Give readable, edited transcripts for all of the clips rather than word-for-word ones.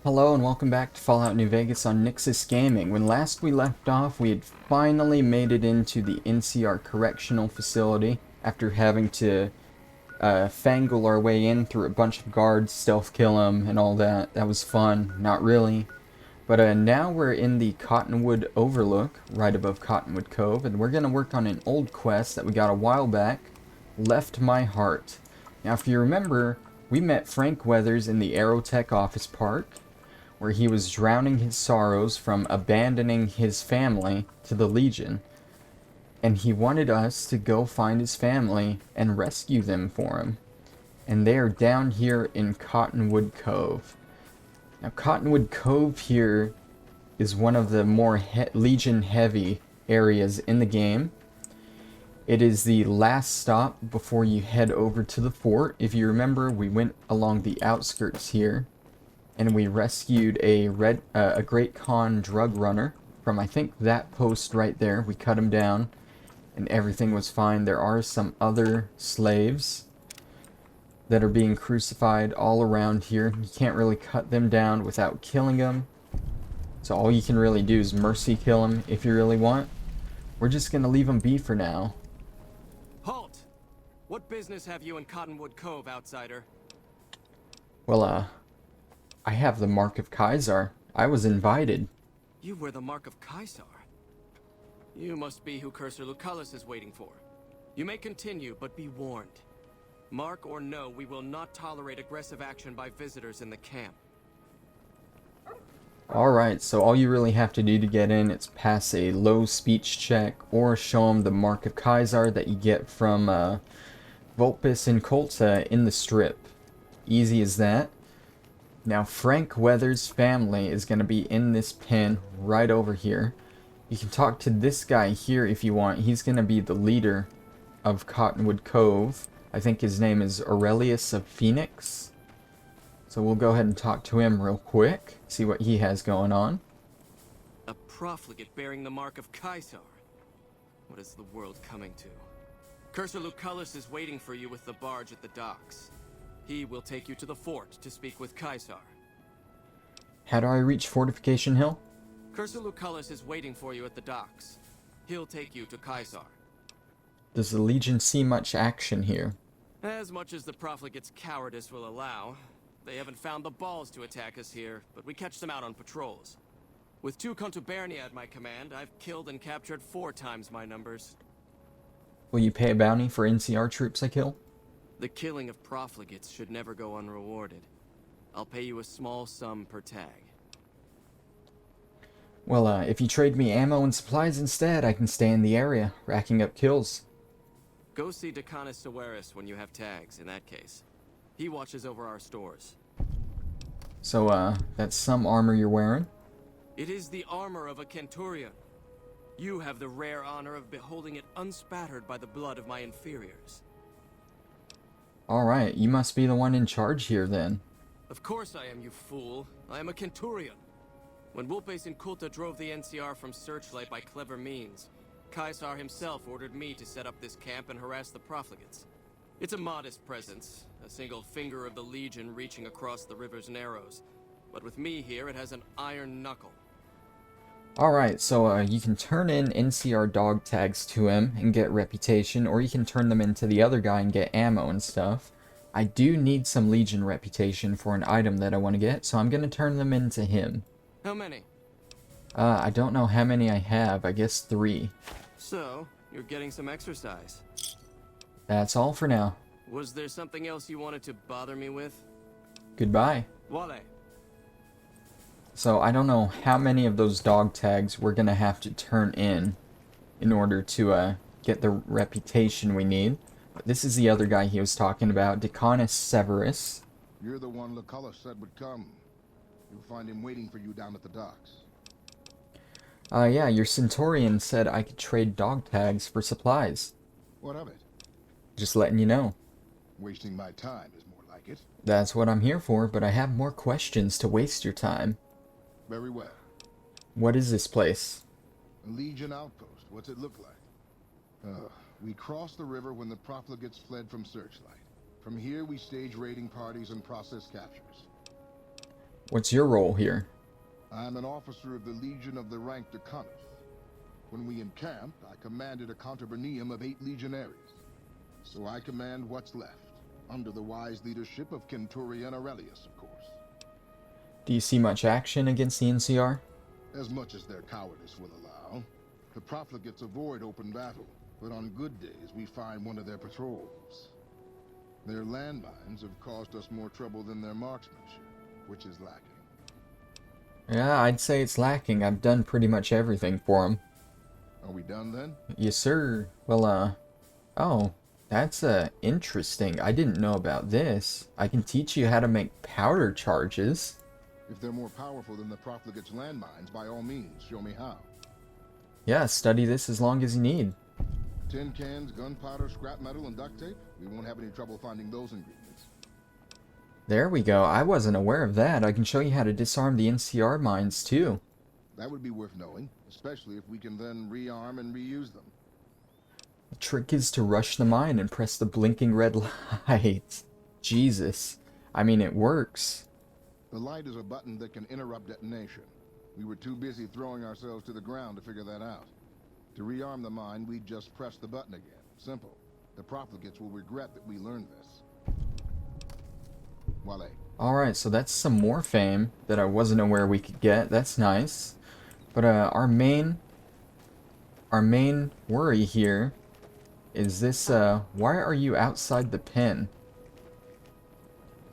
Hello and welcome back to Fallout New Vegas on Nyxus Gaming. When last we left off, we had finally made it into the NCR Correctional Facility after having to fangle our way in through a bunch of guards, stealth kill them, and all that. That was fun. Not really. But now we're in the Cottonwood Overlook, right above Cottonwood Cove, and we're going to work on an old quest that we got a while back, Left My Heart. Now, if you remember, we met Frank Weathers in the Aerotech Office Park, where he was drowning his sorrows from abandoning his family to the Legion, and he wanted us to go find his family and rescue them for him. And they are down here in Cottonwood Cove. Now, Cottonwood Cove here is one of the more Legion-heavy areas in the game. It is the last stop before you head over to the fort. If you remember, we went along the outskirts here, and we rescued a Great Khan drug runner from, I think, that post right there. We cut him down, and everything was fine. There are some other slaves that are being crucified all around here. You can't really cut them down without killing them. So all you can really do is mercy kill them if you really want. We're just going to leave them be for now. Halt! What business have you in Cottonwood Cove, outsider? Well, I have the Mark of Kaiser. I was invited. You wear the Mark of Kaiser. You must be who Cursor Lucullus is waiting for. You may continue, but be warned. Mark or no, we will not tolerate aggressive action by visitors in the camp. Alright, so all you really have to do to get in is pass a low speech check or show them the Mark of Kaiser that you get from Vulpus and Colta in the strip. Easy as that. Now, Frank Weathers' family is going to be in this pen right over here. You can talk to this guy here if you want. He's going to be the leader of Cottonwood Cove. I think his name is Aurelius of Phoenix. So we'll go ahead and talk to him real quick, see what he has going on. A profligate bearing the Mark of Kaiser. What is the world coming to? Cursor Lucullus is waiting for you with the barge at the docks. He will take you to the fort to speak with Kaiser. How do I reach Fortification Hill? Cursor Lucullus is waiting for you at the docks. He'll take you to Kaiser. Does the Legion see much action here? As much as the profligate's cowardice will allow. They haven't found the balls to attack us here, but we catch them out on patrols. With 2 Contubernia at my command, I've killed and captured 4 times my numbers. Will you pay a bounty for NCR troops I kill? The killing of profligates should never go unrewarded. I'll pay you a small sum per tag. Well, if you trade me ammo and supplies instead, I can stay in the area, racking up kills. Go see Decanus Severus when you have tags, in that case. He watches over our stores. So, that's some armor you're wearing? It is the armor of a Centurion. You have the rare honor of beholding it unspattered by the blood of my inferiors. Alright, you must be the one in charge here then. Of course I am, you fool. I am a Centurion. When Vulpes and Kulta drove the NCR from Searchlight by clever means, Kaiser himself ordered me to set up this camp and harass the profligates. It's a modest presence, a single finger of the Legion reaching across the river's narrows. But with me here, it has an iron knuckle. Alright, so you can turn in NCR dog tags to him and get reputation, or you can turn them into the other guy and get ammo and stuff. I do need some Legion reputation for an item that I want to get, so I'm going to turn them into him. How many? I don't know how many I have. I guess 3. So, you're getting some exercise. That's all for now. Was there something else you wanted to bother me with? Goodbye. Wale. So I don't know how many of those dog tags we're going to have to turn in order to get the reputation we need. But this is the other guy he was talking about, Decanus Severus. You're the one Lucullus said would come. You'll find him waiting for you down at the docks. Yeah, your Centurion said I could trade dog tags for supplies. What of it? Just letting you know. Wasting my time is more like it. That's what I'm here for, but I have more questions to waste your time. Very well. What is this place? A Legion outpost. What's it look like? We crossed the river when the profligates fled from Searchlight. From here, we stage raiding parties and process captures. What's your role here? I'm an officer of the Legion of the rank Decanus. When we encamped, I commanded a contubernium of 8 legionaries. So I command what's left, under the wise leadership of Centurion Aurelius, of course. Do you see much action against the NCR? As much as their cowardice will allow. The profligates avoid open battle, but on good days we find one of their patrols. Their landmines have caused us more trouble than their marksmanship, which is lacking. Yeah, I'd say it's lacking. I've done pretty much everything for them. Are we done then? Yes, sir. Well, oh, that's, interesting. I didn't know about this. I can teach you how to make powder charges. If they're more powerful than the profligates' landmines, by all means, show me how. Yeah, study this as long as you need. Tin cans, gunpowder, scrap metal, and duct tape? We won't have any trouble finding those ingredients. There we go. I wasn't aware of that. I can show you how to disarm the NCR mines, too. That would be worth knowing, especially if we can then rearm and reuse them. The trick is to rush the mine and press the blinking red light. Jesus. I mean, it works. The light is a button that can interrupt detonation. We were too busy throwing ourselves to the ground to figure that out. To rearm the mine, we just press the button again. Simple. The profligates will regret that we learned this. Wale. Alright, so that's some more fame that I wasn't aware we could get. That's nice. But our main worry here is this, why are you outside the pen?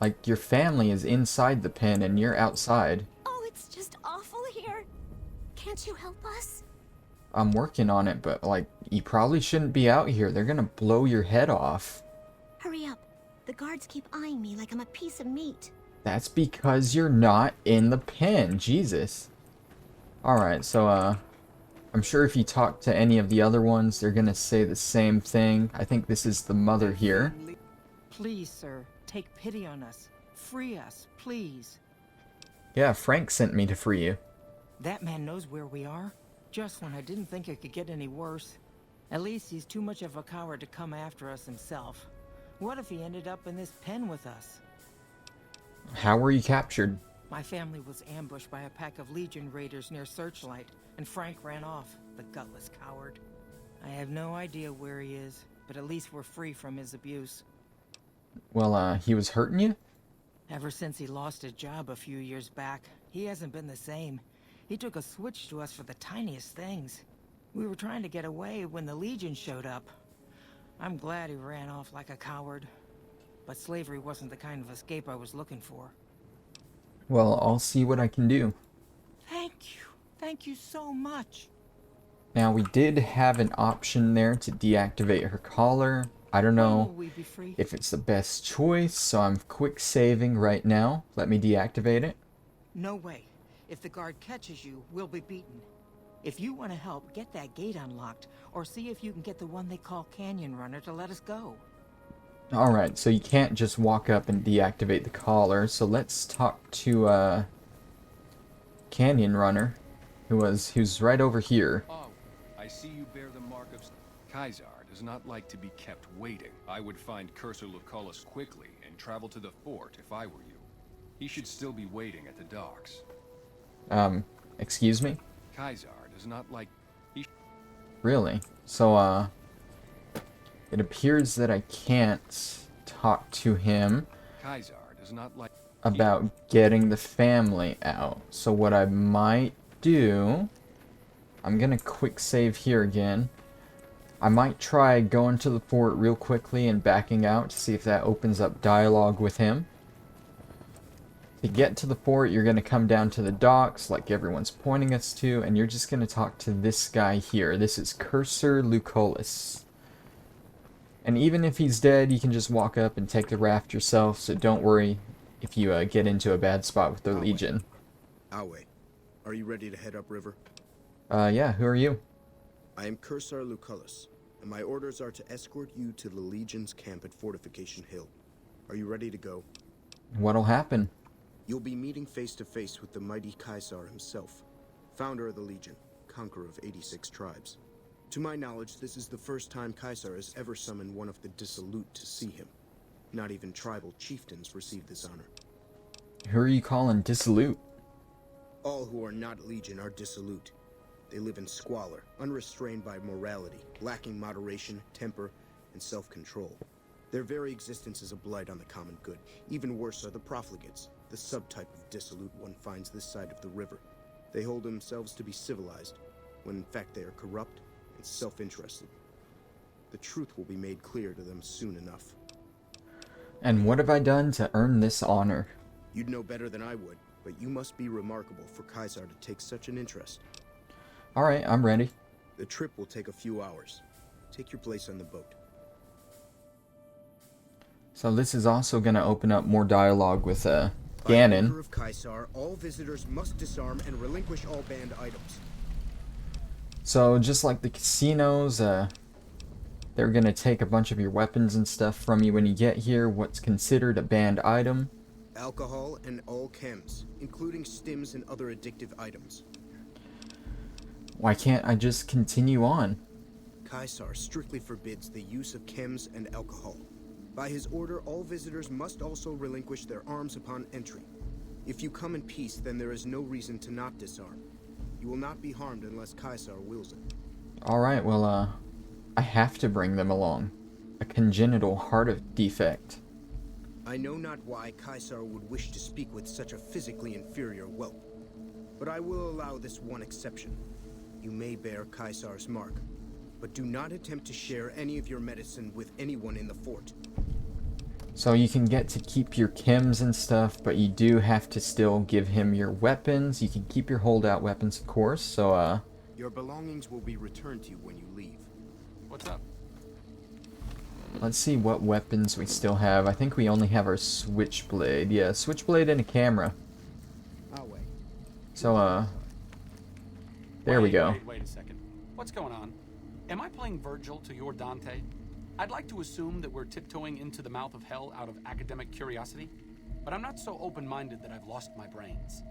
Like, your family is inside the pen and you're outside. Oh, it's just awful here. Can't you help us? I'm working on it, but, like, you probably shouldn't be out here. They're gonna blow your head off. Hurry up. The guards keep eyeing me like I'm a piece of meat. That's because you're not in the pen. Jesus. Alright, so, I'm sure if you talk to any of the other ones, they're gonna say the same thing. I think this is the mother here. Please, sir, take pity on us. Free us, please. Yeah, Frank sent me to free you. That man knows where we are. Just when I didn't think it could get any worse. At least he's too much of a coward to come after us himself. What if he ended up in this pen with us? How were you captured? My family was ambushed by a pack of Legion raiders near Searchlight, and Frank ran off, the gutless coward. I have no idea where he is, but at least we're free from his abuse. Well, he was hurting you? Ever since he lost his job a few years back, he hasn't been the same. He took a switch to us for the tiniest things. We were trying to get away when the Legion showed up. I'm glad he ran off like a coward. But slavery wasn't the kind of escape I was looking for. Well, I'll see what I can do. Thank you. Thank you so much. Now, we did have an option there to deactivate her collar. I don't When will know we be free? if it's the best choice, so I'm quick saving right now. Let me deactivate it. No way. If the guard catches you, we'll be beaten. If you want to help, get that gate unlocked, or see if you can get the one they call Canyon Runner to let us go. Alright, so you can't just walk up and deactivate the collar, so let's talk to, Canyon Runner, who's right over here. Oh, I see you bear the mark of... Kaisar does not like to be kept waiting. I would find Cursor Lucullus quickly and travel to the fort if I were you. He should still be waiting at the docks. Excuse me? Kaisar does not like... Really? So, it appears that I can't talk to him Kaisar does not like... about getting the family out. So what I might do... I'm gonna quick save here again. I might try going to the fort real quickly and backing out to see if that opens up dialogue with him. To get to the fort, you're gonna come down to the docks, like everyone's pointing us to, and you're just gonna talk to this guy here. This is Cursor Lucullus. And even if he's dead, you can just walk up and take the raft yourself, so don't worry if you get into a bad spot with the Legion. Awe, are you ready to head upriver? Yeah, who are you? I am Cursor Lucullus, and my orders are to escort you to the Legion's camp at Fortification Hill. Are you ready to go? What'll happen? You'll be meeting face to face with the mighty Kaisar himself, founder of the Legion, conqueror of 86 tribes. To my knowledge, this is the first time Kaisar has ever summoned one of the dissolute to see him. Not even tribal chieftains receive this honor. Who are you calling dissolute? All who are not Legion are dissolute. They live in squalor, unrestrained by morality, lacking moderation, temper, and self-control. Their very existence is a blight on the common good. Even worse are the profligates, the subtype of dissolute one finds this side of the river. They hold themselves to be civilized, when in fact they are corrupt and self-interested. The truth will be made clear to them soon enough. And what have I done to earn this honor? You'd know better than I would, but you must be remarkable for Caesar to take such an interest. Alright, I'm ready. The trip will take a few hours. Take your place on the boat. So this is also going to open up more dialogue with By Ganon. order of Caesar, all visitors must disarm and relinquish all banned items. So just like the casinos, they're going to take a bunch of your weapons and stuff from you when you get here. What's considered a banned item. Alcohol and all chems, including stims and other addictive items. Why can't I just continue on? Caesar strictly forbids the use of chems and alcohol. By his order, all visitors must also relinquish their arms upon entry. If you come in peace, then there is no reason to not disarm. You will not be harmed unless Caesar wills it. Alright, well, I have to bring them along. A congenital heart defect. I know not why Caesar would wish to speak with such a physically inferior whelp, but I will allow this one exception. You may bear Caesar's mark, but do not attempt to share any of your medicine with anyone in the fort. So you can get to keep your chems and stuff, but you do have to still give him your weapons. You can keep your holdout weapons, of course, so, Your belongings will be returned to you when you leave. What's up? let's see what weapons we still have. I think we only have our switchblade. Yeah, switchblade and a camera. I'll wait. So, there we go. Wait a second. What's going on? Am I playing Virgil to your Dante? I'd like to assume that we're tiptoeing into the mouth of hell out of academic curiosity, but I'm not so open-minded that I've lost my brains.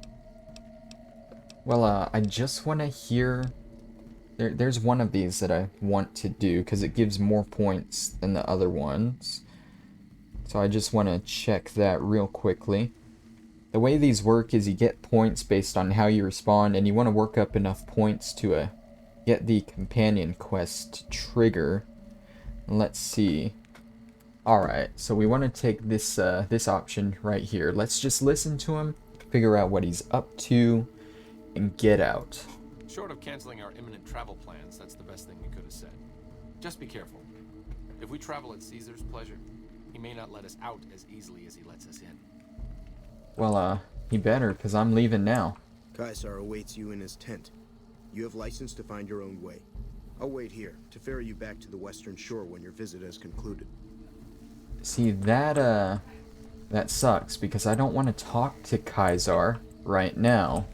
Well, I just want to hear... There's one of these that I want to do, because it gives more points than the other ones. So I just want to check that real quickly. The way these work is you get points based on how you respond, and you want to work up enough points to get the companion quest to trigger. Let's see. Alright, so we want to take this this option right here. Let's just listen to him, figure out what he's up to, and get out. Short of canceling our imminent travel plans, that's the best thing we could have said. Just be careful. If we travel at Caesar's pleasure, he may not let us out as easily as he lets us in. Well, he better, because I'm leaving now. Caesar awaits you in his tent. You have license to find your own way. I'll wait here to ferry you back to the western shore when your visit has concluded. See, that sucks, because I don't want to talk to Caesar right now.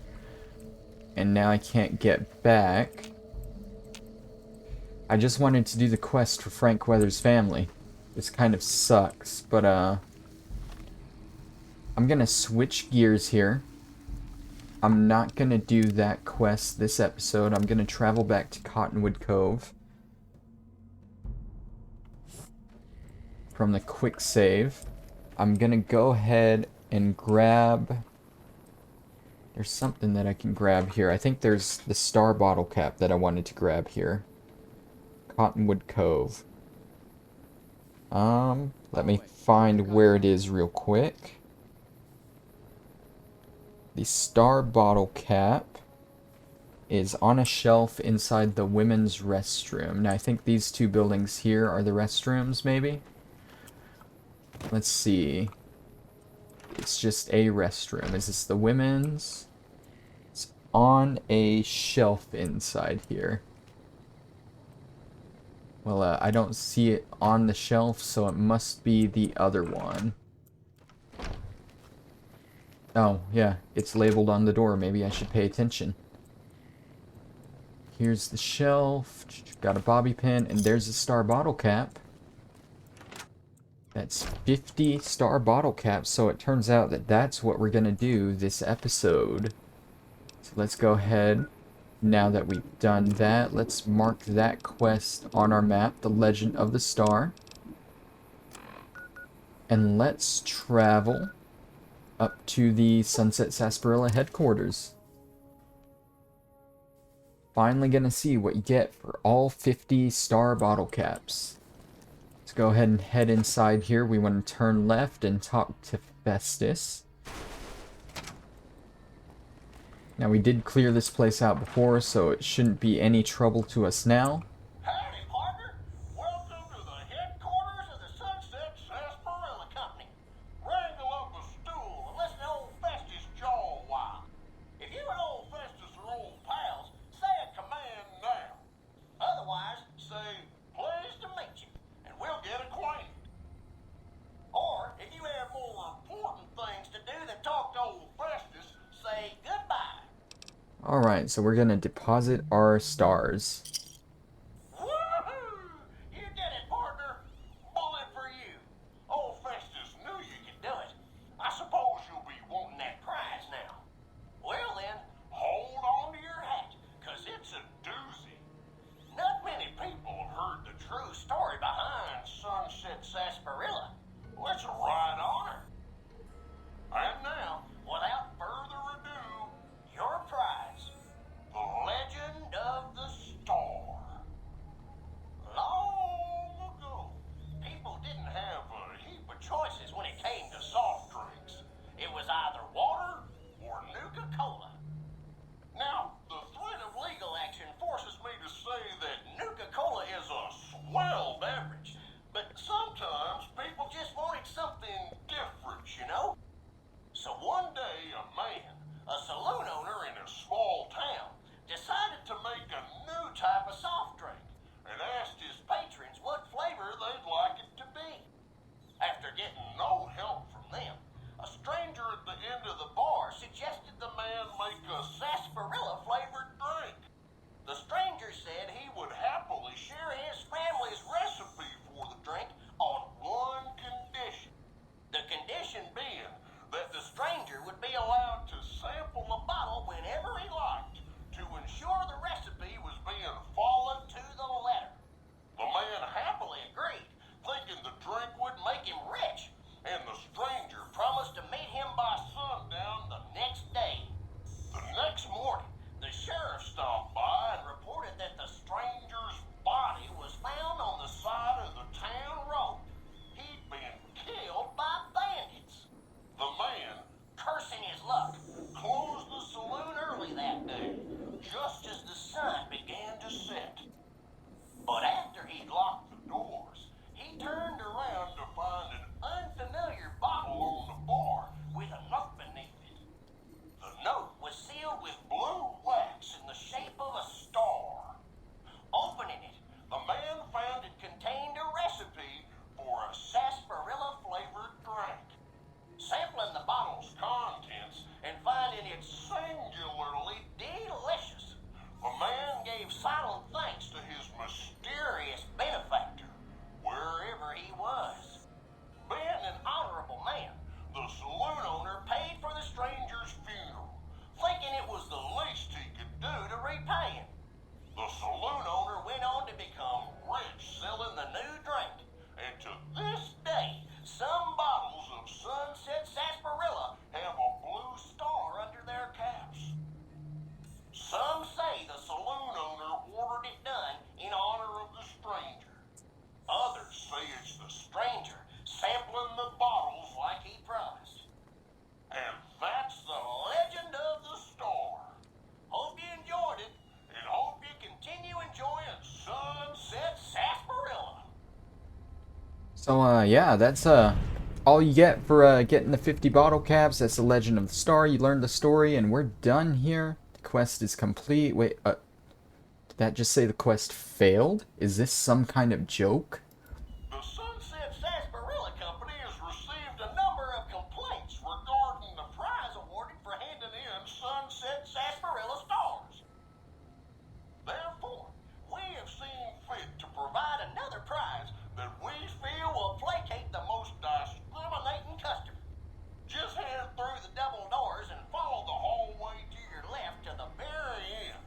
And now I can't get back. I just wanted to do the quest for Frank Weather's family. This kind of sucks, but I'm gonna switch gears here. I'm not gonna do that quest this episode. I'm gonna travel back to Cottonwood Cove from the quick save. I'm gonna go ahead and grab... There's something that I can grab here. I think there's the star bottle cap that I wanted to grab here. Cottonwood Cove. Let me find where it is real quick. The star bottle cap is on a shelf inside the women's restroom. Now I think these two buildings here are the restrooms, maybe? Let's see. It's just a restroom. Is this the women's? It's on a shelf inside here. Well, I don't see it on the shelf, so it must be the other one. Oh, yeah, it's labeled on the door. Maybe I should pay attention. Here's the shelf. Got a bobby pin, and there's a star bottle cap. That's 50 star bottle caps, so it turns out that that's what we're gonna do this episode. So let's go ahead, now that we've done that, let's mark that quest on our map, the Legend of the Star. And let's travel up to the Sunset Sarsaparilla headquarters. Finally gonna see what you get for all 50 star bottle caps. Let's go ahead and head inside here. We want to turn left and talk to Festus. Now, we did clear this place out before, so it shouldn't be any trouble to us now. Howdy, partner. Welcome to the headquarters of the Sunset Sarsaparilla Company. Wrangle up a stool and listen to old Festus jaw a while. If you and old Festus are old pals, say a command now. Otherwise, say, pleased to meet you, and we'll get acquainted. Or, if you have more important things to do than talk to old Festus, say goodbye. Alright, so we're gonna deposit our stars. Woohoo! You did it, partner. Bullet for you. Old Festus knew you could do it. I suppose you'll be wanting that prize now. Well then, hold on to your hat, 'cause it's a doozy. Not many people have heard the true story behind Sunset Sarsaparilla. Well, it's a right honor. And now, without further ado, your prize, the Legend of the Star. Long ago, people didn't have a heap of choices when it came to soft drinks. It was either water or Nuka-Cola. Now, the threat of legal action forces me to say that Nuka-Cola is a swell beverage, but sometimes people just wanted something different, you know? So one day, a man, a saloon owner in a small town, decided to make a new type of soft drink and asked his patrons what flavor they'd like it to be. After getting no help from them, a stranger at the end of the bar suggested the man make a sarsaparilla-flavored drink. The stranger said he would happily share his family's recipe for the drink on one condition. The condition being that the stranger would be allowed to sample the bottle whenever he liked to ensure the recipe was being followed to the letter. The man happily agreed, thinking the drink would make him rich, and the stranger promised to meet him by sundown the next day. The next morning, the sheriff stopped by and reported that the stranger's body was found on the side of the town road. He'd been killed by bandits. The man, cursing his luck, closed the saloon early that day, just as the sun began to set. But after he'd locked the doors, he turned around to find an unfamiliar bottle on the bar with a note beneath it. The note was sealed with blue wax in the shape of a star. Opening it, the man found it contained a recipe for a sarsaparilla-flavored drink. Sampling the bottle's contents and finding it singularly delicious, the man gave silent thanks to his mysterious benefactor, wherever he was. Being an honorable man, the saloon owner paid for the stranger's funeral, thinking it was the least he could do to repay him. The saloon owner went on to become rich selling the new drink, and to this day, some bottles of Sunset Sarsaparilla have a blue star under their caps. Some say the saloon owner ordered it done in honor of the stranger. Others say it's the stranger sampling the bottles like he promised. And that's the legend of the star. Hope you enjoyed it, and hope you continue enjoying Sunset Sarsaparilla. So, yeah, that's, all you get for, getting the 50 bottle caps. That's the Legend of the Star. You learned the story, and we're done here. The quest is complete. Wait, did that just say the quest failed? Is this some kind of joke? The Sunset Sarsaparilla Company has received a number of complaints regarding the prize awarded for handing in Sunset Sarsaparilla stars. Therefore, we have seen fit to provide another prize that we feel will placate the most discriminating customer. Just head through the double doors and follow the hallway to your left to the very end.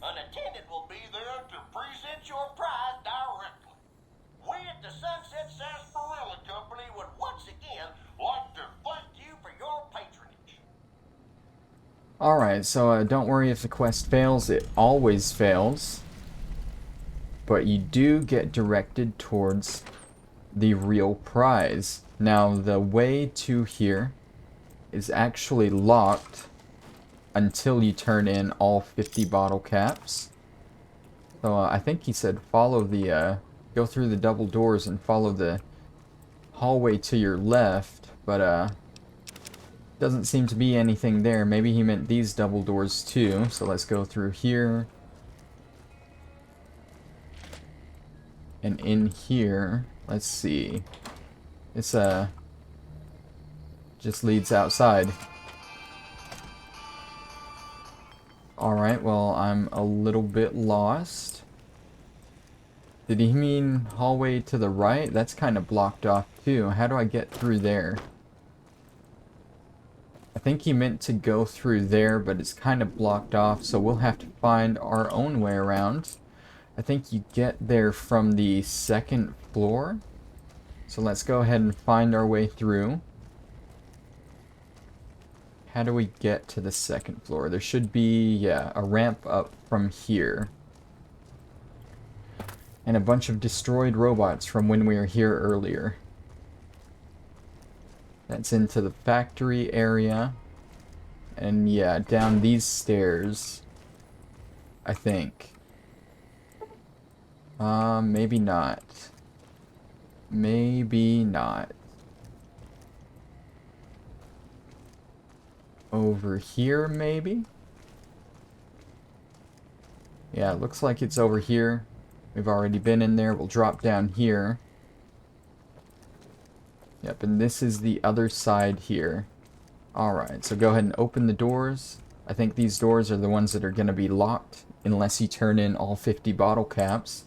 An attendant will be there to present your prize directly. Alright, so don't worry if the quest fails. It always fails. But you do get directed towards the real prize. Now, the way to here is actually locked until you turn in all 50 bottle caps. So I think he said follow the, go through the double doors and follow the hallway to your left, but doesn't seem to be anything there. Maybe he meant these double doors too. So let's go through here. And in here, let's see. It's just leads outside. Alright, well, I'm a little bit lost. Did he mean hallway to the right? That's kind of blocked off too. How do I get through there? I think he meant to go through there, but it's kind of blocked off, so we'll have to find our own way around. I think you get there from the second floor. So let's go ahead and find our way through. How do we get to the second floor? There should be, yeah, a ramp up from here. And a bunch of destroyed robots from when we were here earlier. That's into the factory area. And yeah, down these stairs, I think. Maybe not. Maybe not. Over here, maybe? Yeah, it looks like it's over here. We've already been in there. We'll drop down here. Yep, and this is the other side here. Alright, so go ahead and open the doors. I think these doors are the ones that are going to be locked unless you turn in all 50 bottle caps.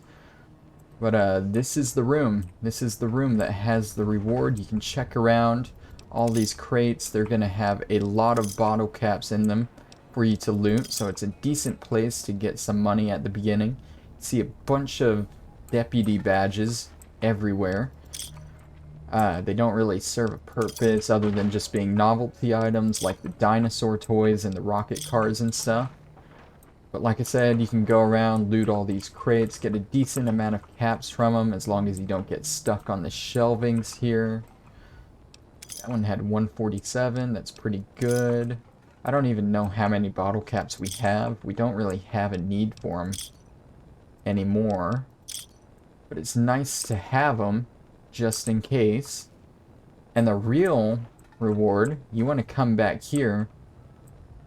But this is the room. This is the room that has the reward. You can check around all these crates. They're going to have a lot of bottle caps in them for you to loot. So it's a decent place to get some money at the beginning. See a bunch of deputy badges everywhere. They don't really serve a purpose other than just being novelty items like the dinosaur toys and the rocket cars and stuff. But like I said, you can go around, loot all these crates, get a decent amount of caps from them as long as you don't get stuck on the shelvings here. That one had 147, that's pretty good. I don't even know how many bottle caps we have. We don't really have a need for them anymore. But it's nice to have them just in case. And the real reward, you want to come back here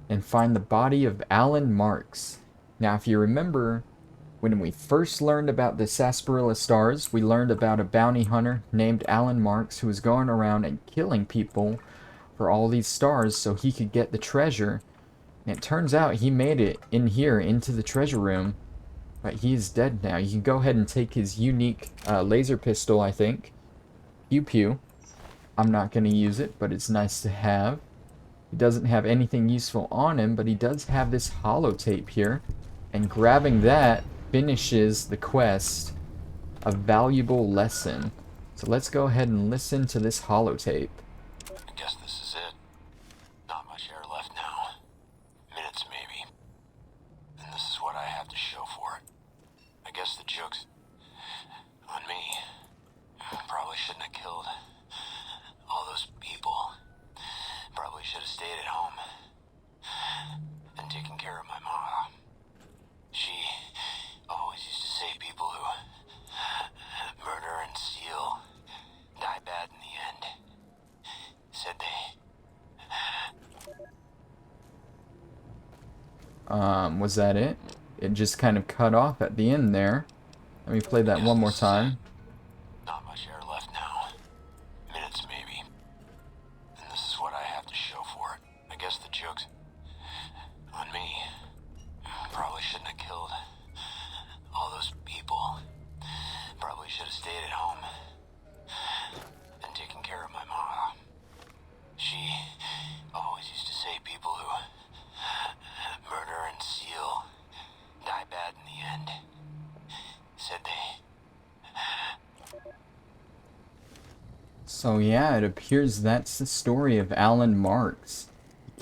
and find the body of Alan Marks. Now, if you remember, when we first learned about the Sarsaparilla Stars, we learned about a bounty hunter named Alan Marks who was going around and killing people for all these stars so he could get the treasure. And it turns out he made it in here, into the treasure room. But he is dead now. You can go ahead and take his unique laser pistol, I think. Pew pew. I'm not going to use it, but it's nice to have. He doesn't have anything useful on him, but he does have this holotape here. And grabbing that finishes the quest. A valuable lesson. So let's go ahead and listen to this holotape. I guess this is it. Not much air left now. Minutes, maybe. And this is what I have to show for it. I guess the joke's on me. Probably shouldn't have killed all those people. Probably should have stayed at home and taken care of my mom. She always used to say people who murder and steal die bad in the end. Said they... Was that it? It just kind of cut off at the end there. Let me play that one more time. Not much air left now. Minutes, maybe. And this is what I have to show for it. I guess the joke's on me. Probably shouldn't have killed all those people. Probably should have stayed at home and taken care of my mom. She always used to say people who murder and steal die bad in the end. Said they... So yeah, it appears that's the story of Alan Marks.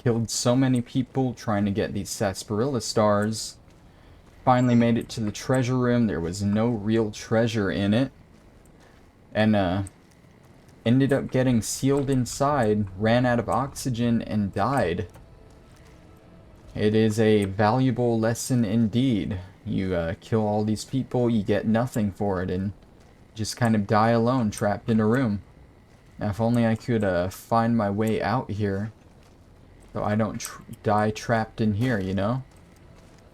He killed so many people trying to get these sarsaparilla stars. Finally made it to the treasure room. There was no real treasure in it. And ended up getting sealed inside, ran out of oxygen, and died. It is a valuable lesson indeed. You kill all these people, you get nothing for it, and just kind of die alone, trapped in a room. Now, if only I could find my way out here, so I don't die trapped in here, you know?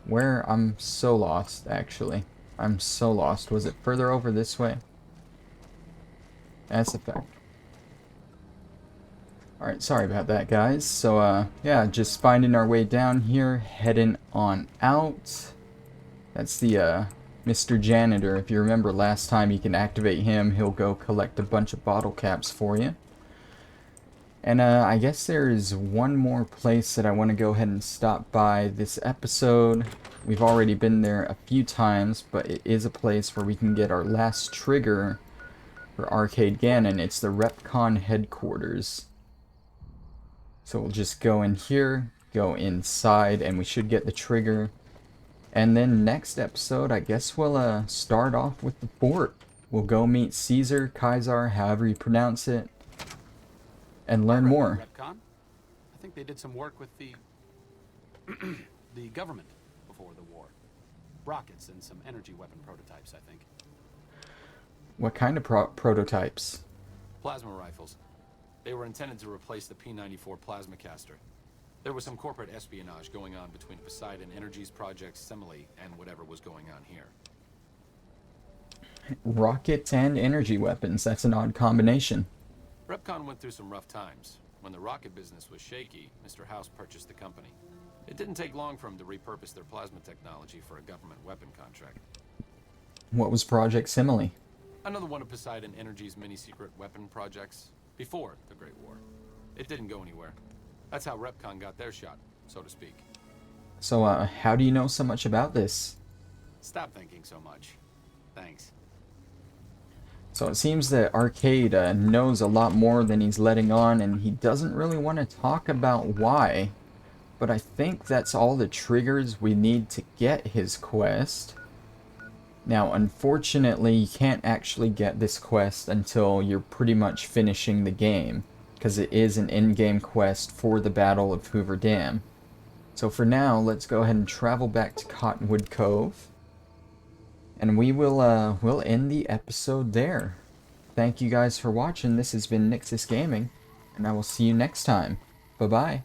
Where? I'm so lost, actually. I'm so lost. Was it further over this way? That's a fact. Alright, sorry about that, guys. So, yeah, just finding our way down here, heading on out. That's the, Mr. Janitor. If you remember last time, you can activate him. He'll go collect a bunch of bottle caps for you. And, I guess there is one more place that I want to go ahead and stop by this episode. We've already been there a few times, but it is a place where we can get our last trigger for Arcade Ganon. It's the RepCon headquarters. So we'll just go in here, go inside, and we should get the trigger. And then next episode, I guess we'll start off with the fort. We'll go meet Caesar, Kaiser, however you pronounce it, and learn more. RepCon? I think they did some work with the the government before the war. Rockets and some energy weapon prototypes, I think. What kind of prototypes? Plasma rifles. They were intended to replace the P-94 plasma caster. There was some corporate espionage going on between Poseidon Energy's project Simile and whatever was going on here. Rockets and energy weapons. That's an odd combination. RepCon went through some rough times. When the rocket business was shaky, Mr. House purchased the company. It didn't take long for him to repurpose their plasma technology for a government weapon contract. What was Project Simile? Another one of Poseidon Energy's mini-secret weapon projects. Before the Great War. It didn't go anywhere. That's how RepCon got their shot, so to speak. So, how do you know so much about this? Stop thinking so much. Thanks. So it seems that Arcade knows a lot more than he's letting on, and he doesn't really want to talk about why. But I think that's all the triggers we need to get his quest. Now, unfortunately, you can't actually get this quest until you're pretty much finishing the game, because it is an in-game quest for the Battle of Hoover Dam. So for now, let's go ahead and travel back to Cottonwood Cove, and we'll end the episode there. Thank you guys for watching. This has been Nyxus Gaming, and I will see you next time. Bye-bye.